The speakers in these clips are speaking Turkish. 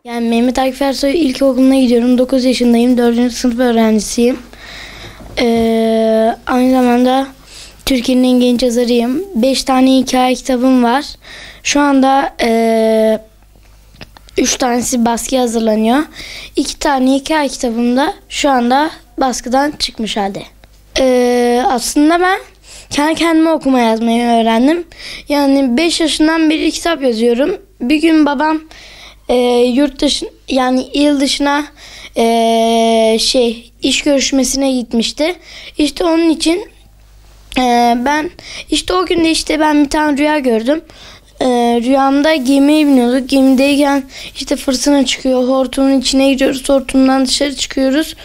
Yani Mehmet Akif Ersoy İlkokulu'na gidiyorum. 9 yaşındayım. 4. sınıf öğrencisiyim. Aynı zamanda Türkiye'nin en genç yazarıyım. 5 tane hikaye kitabım var. Şu anda 3 tanesi baskıya hazırlanıyor. 2 tane hikaye kitabım da şu anda baskıdan çıkmış halde. Aslında ben kendi kendime okuma yazmayı öğrendim. Yani 5 yaşından beri kitap yazıyorum. Bir gün babam yurt dışı, yani il dışına iş görüşmesine gitmişti. İşte onun için ben işte o gün de ben bir tane rüya gördüm. Rüyamda gemiye biniyorduk. Gemideyken işte fırtına çıkıyor. Hortumun içine giriyoruz. Hortumdan dışarı çıkıyoruz.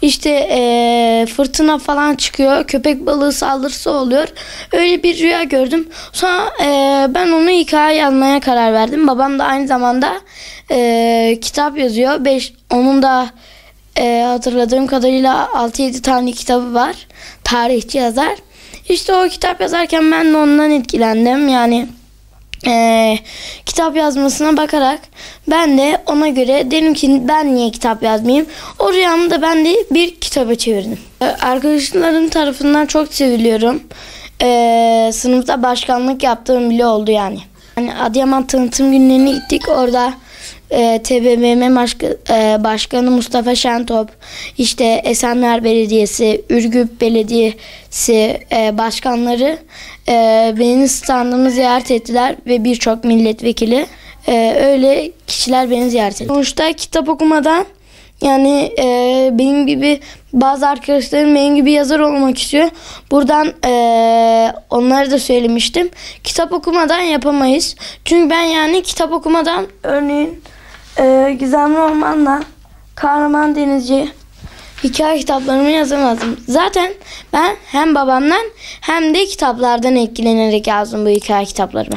İşte fırtına falan çıkıyor. Köpek balığı saldırısı oluyor. Öyle bir rüya gördüm. Sonra ben onu hikaye yazmaya karar verdim. Babam da aynı zamanda kitap yazıyor. Onun da hatırladığım kadarıyla 6-7 tane kitabı var. Tarihçi yazar. İşte o kitap yazarken ben de ondan etkilendim. Yani kitap yazmasına bakarak ben de ona göre dedim ki ben niye kitap yazmayayım. O rüyamı da ben de bir kitaba çevirdim. Arkadaşlarım tarafından çok seviliyorum. Sınıfta başkanlık yaptığım bile oldu yani. Adıyaman tanıtım günlerine gittik. Orada TBMM Başkanı Mustafa Şentop, işte Esenler Belediyesi, Ürgüp Belediyesi başkanları benim standımı ziyaret ettiler ve birçok milletvekili öyle kişiler beni ziyaret etti. Sonuçta kitap okumadan yani benim gibi bazı arkadaşlarım benim gibi yazar olmak istiyor. Buradan onlara da söylemiştim. Kitap okumadan yapamayız. Çünkü ben yani kitap okumadan örneğin Gizemli Orman'la Kahraman Denizci hikaye kitaplarımı yazamazdım. Zaten ben hem babamdan hem de kitaplardan etkilenerek yazdım bu hikaye kitaplarımı.